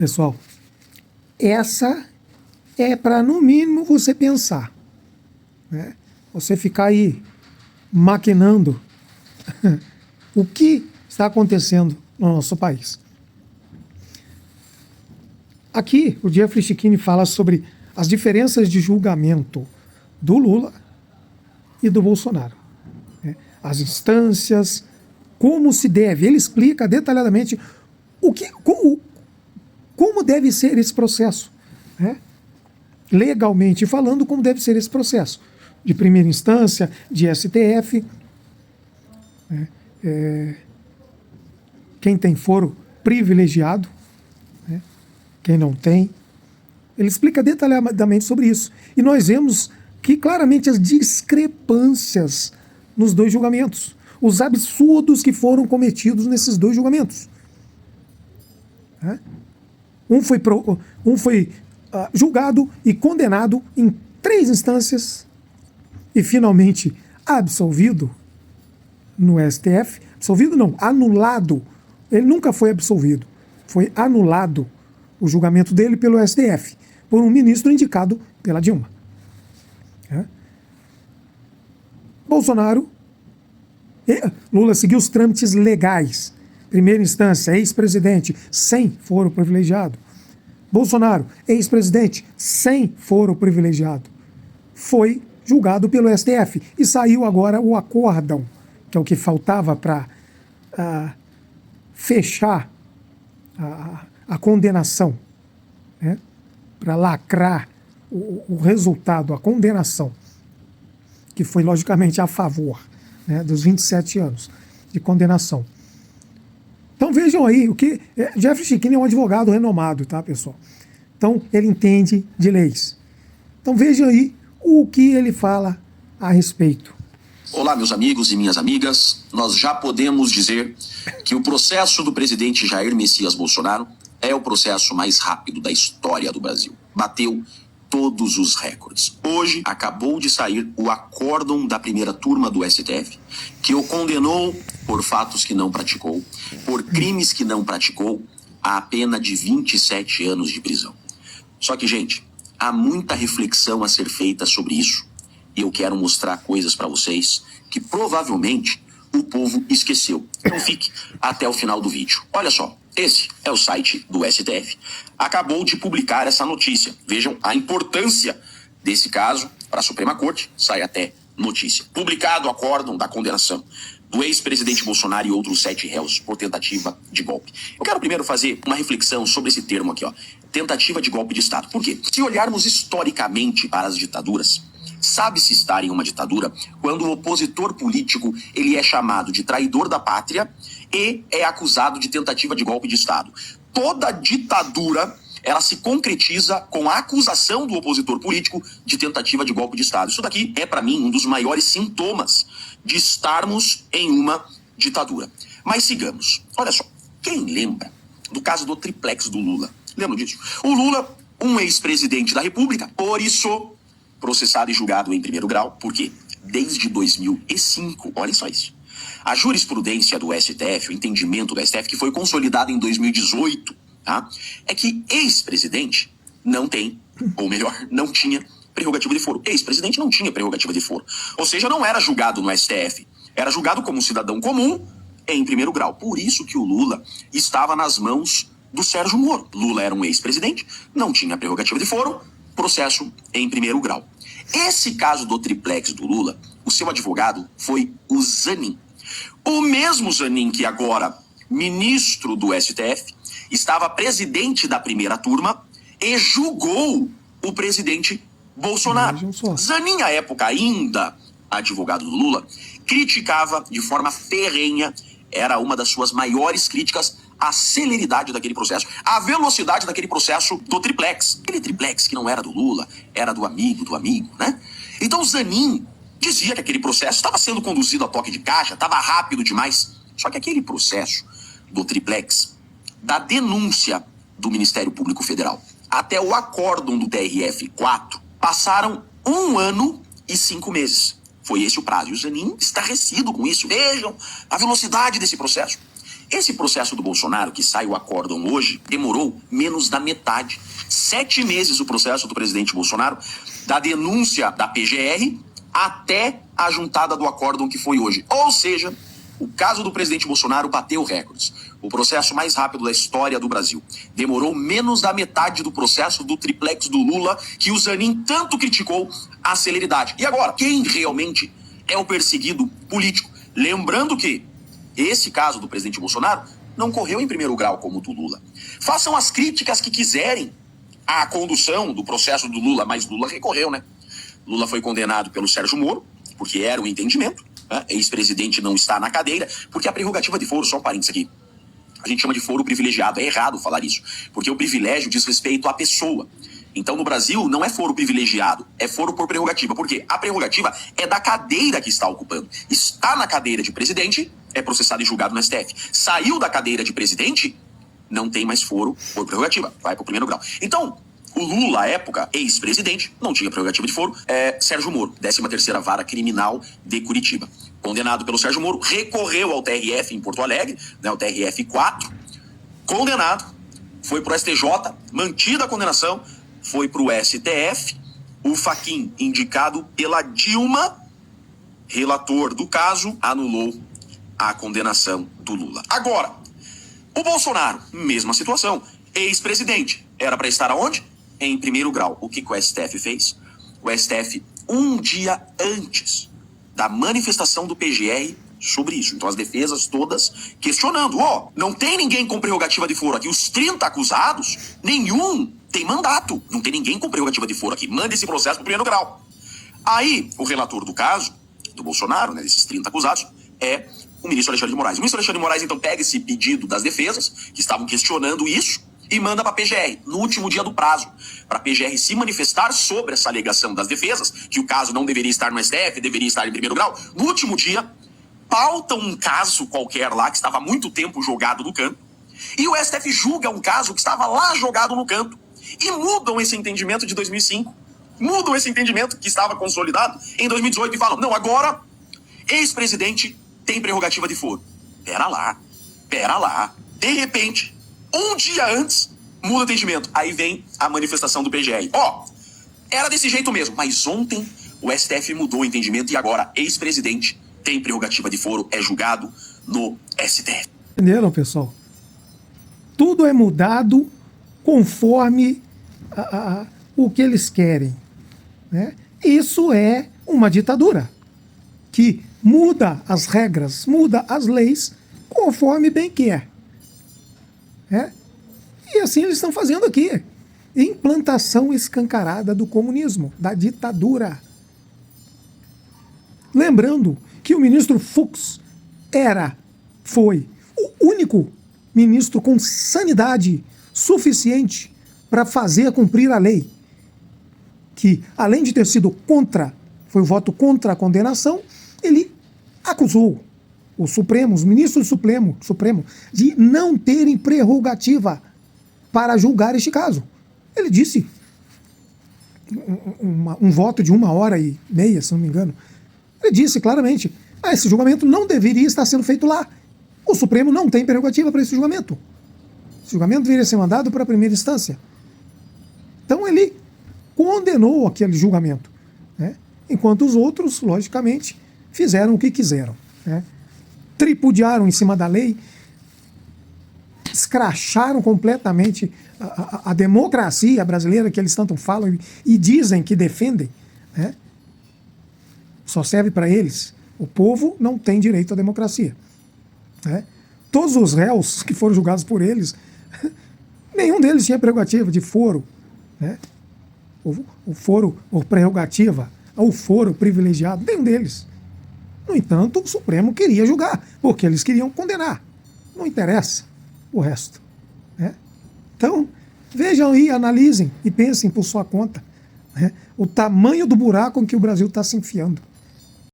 Pessoal, essa é para, no mínimo, você pensar, né? Você ficar aí maquinando o que está acontecendo no nosso país. Aqui, o Jeffrey Chikine fala sobre as diferenças de julgamento do Lula e do Bolsonaro, né? As instâncias, como se deve. Ele explica detalhadamente como deve ser esse processo, né? Legalmente falando, como deve ser esse processo de primeira instância, de STF, né? Quem tem foro privilegiado, né? Quem não tem. Ele explica detalhadamente sobre isso. E nós vemos que claramente as discrepâncias nos dois julgamentos, os absurdos que foram cometidos nesses dois julgamentos, né? Um foi julgado e condenado em 3 instâncias e finalmente absolvido no STF. Absolvido não, anulado. Ele nunca foi absolvido. Foi anulado o julgamento dele pelo STF, por um ministro indicado pela Dilma. Lula seguiu os trâmites legais. Primeira instância, ex-presidente, sem foro privilegiado. Bolsonaro, ex-presidente, sem foro privilegiado. Foi julgado pelo STF. E saiu agora o acórdão, que é o que faltava para fechar a condenação, né? Para lacrar o resultado, a condenação, que foi logicamente a favor, né, dos 27 anos de condenação. Então vejam aí, Jeffrey Chikine é um advogado renomado, tá, pessoal? Então ele entende de leis. Então vejam aí o que ele fala a respeito. Olá, meus amigos e minhas amigas. Nós já podemos dizer que o processo do presidente Jair Messias Bolsonaro é o processo mais rápido da história do Brasil. Bateu todos os recordes. Hoje acabou de sair o acórdão da primeira turma do STF, que o condenou por fatos que não praticou, por crimes que não praticou, a pena de 27 anos de prisão. Só que, gente, há muita reflexão a ser feita sobre isso. E eu quero mostrar coisas para vocês que provavelmente o povo esqueceu. Então fique até o final do vídeo. Olha só, esse é o site do STF. Acabou de publicar essa notícia. Vejam a importância desse caso para a Suprema Corte. Sai até notícia. Publicado o acórdão da condenação do ex-presidente Bolsonaro e outros 7 réus por tentativa de golpe. Eu quero primeiro fazer uma reflexão sobre esse termo aqui, ó. Tentativa de golpe de Estado. Por quê? Se olharmos historicamente para as ditaduras, sabe-se estar em uma ditadura quando o opositor político ele é chamado de traidor da pátria e é acusado de tentativa de golpe de Estado. Toda ditadura ela se concretiza com a acusação do opositor político de tentativa de golpe de Estado. Isso daqui é, para mim, um dos maiores sintomas de estarmos em uma ditadura. Mas sigamos. Olha só, quem lembra do caso do triplex do Lula? Lembra disso? O Lula, um ex-presidente da República, por isso processado e julgado em primeiro grau. Por quê? Desde 2005. Olha só isso. A jurisprudência do STF, o entendimento do STF, que foi consolidado em 2018, tá? É que ex-presidente não tem, ou melhor, não tinha prerrogativa de foro. Ex-presidente não tinha prerrogativa de foro. Ou seja, não era julgado no STF. Era julgado como um cidadão comum em primeiro grau. Por isso que o Lula estava nas mãos do Sérgio Moro. Lula era um ex-presidente, não tinha prerrogativa de foro, processo em primeiro grau. Esse caso do triplex do Lula, o seu advogado foi o Zanin. O mesmo Zanin que agora, ministro do STF, estava presidente da primeira turma e julgou o presidente Bolsonaro. Zanin, à época ainda advogado do Lula, criticava de forma ferrenha, era uma das suas maiores críticas, a celeridade daquele processo, a velocidade daquele processo do triplex. Aquele triplex que não era do Lula, era do amigo, né? Então Zanin dizia que aquele processo estava sendo conduzido a toque de caixa, estava rápido demais. Só que aquele processo do triplex, da denúncia do Ministério Público Federal até o acórdão do TRF-4, passaram 1 ano e 5 meses. Foi esse o prazo. E o Zanin estarrecido com isso. Vejam a velocidade desse processo. Esse processo do Bolsonaro, que sai o acórdão hoje, demorou menos da metade. 7 meses o processo do presidente Bolsonaro, da denúncia da PGR até a juntada do acórdão que foi hoje. Ou seja, o caso do presidente Bolsonaro bateu recordes. O processo mais rápido da história do Brasil. Demorou menos da metade do processo do triplex do Lula, que o Zanin tanto criticou a celeridade. E agora, quem realmente é o perseguido político? Lembrando que esse caso do presidente Bolsonaro não correu em primeiro grau como o do Lula. Façam as críticas que quiserem à condução do processo do Lula, mas Lula recorreu, né? Lula foi condenado pelo Sérgio Moro, porque era o entendimento. Ex-presidente não está na cadeira, porque a prerrogativa de foro, só um parênteses aqui, a gente chama de foro privilegiado, é errado falar isso, porque o privilégio diz respeito à pessoa. Então no Brasil não é foro privilegiado, é foro por prerrogativa, porque a prerrogativa é da cadeira que está ocupando. Está na cadeira de presidente, é processado e julgado no STF. Saiu da cadeira de presidente, não tem mais foro por prerrogativa, vai para o primeiro grau. Então, o Lula, à época, ex-presidente, não tinha prerrogativa de foro. Sérgio Moro, 13ª Vara Criminal de Curitiba. Condenado pelo Sérgio Moro, recorreu ao TRF em Porto Alegre, né, o TRF 4. Condenado, foi pro STJ, mantida a condenação, foi pro STF. O Fachin, indicado pela Dilma, relator do caso, anulou a condenação do Lula. Agora, o Bolsonaro, mesma situação, ex-presidente, era para estar aonde? Em primeiro grau. O que o STF fez? O STF, um dia antes da manifestação do PGR sobre isso. Então as defesas todas questionando. Não tem ninguém com prerrogativa de foro aqui. Os 30 acusados, nenhum tem mandato. Não tem ninguém com prerrogativa de foro aqui. Manda esse processo pro primeiro grau. Aí, o relator do caso, do Bolsonaro, né, desses 30 acusados, é o ministro Alexandre de Moraes. O ministro Alexandre de Moraes, então, pega esse pedido das defesas, que estavam questionando isso, e manda para a PGR, no último dia do prazo, para a PGR se manifestar sobre essa alegação das defesas, que o caso não deveria estar no STF, deveria estar em primeiro grau. No último dia, pautam um caso qualquer lá, que estava há muito tempo jogado no canto, e o STF julga um caso que estava lá jogado no canto, e mudam esse entendimento de 2005, mudam esse entendimento que estava consolidado em 2018 e falam, não, agora, ex-presidente tem prerrogativa de foro. Pera lá. De repente, um dia antes, muda o entendimento. Aí vem a manifestação do PGR. Era desse jeito mesmo. Mas ontem o STF mudou o entendimento e agora ex-presidente tem prerrogativa de foro, é julgado no STF. Entenderam, pessoal? Tudo é mudado conforme o que eles querem, né? Isso é uma ditadura que muda as regras, muda as leis conforme bem quer. E assim eles estão fazendo aqui. Implantação escancarada do comunismo, da ditadura. Lembrando que o ministro Fux foi o único ministro com sanidade suficiente para fazer cumprir a lei. Que, além de ter sido foi o voto contra a condenação, ele acusou o Supremo, os ministros do Supremo, de não terem prerrogativa para julgar este caso. Ele disse, um voto de 1h30, se não me engano, ele disse claramente, esse julgamento não deveria estar sendo feito lá. O Supremo não tem prerrogativa para esse julgamento. Esse julgamento deveria ser mandado para a primeira instância. Então ele condenou aquele julgamento, né? Enquanto os outros, logicamente, fizeram o que quiseram, né? Tripudiaram em cima da lei, escracharam completamente a democracia brasileira que eles tanto falam e dizem que defendem, né? Só serve para eles. O povo não tem direito à democracia, né? Todos os réus que foram julgados por eles, nenhum deles tinha prerrogativa de foro, né? O foro, ou prerrogativa, ou foro privilegiado, nenhum deles. No entanto, o Supremo queria julgar, porque eles queriam condenar. Não interessa o resto, né? Então, vejam aí, analisem e pensem por sua conta, né, o tamanho do buraco em que o Brasil está se enfiando.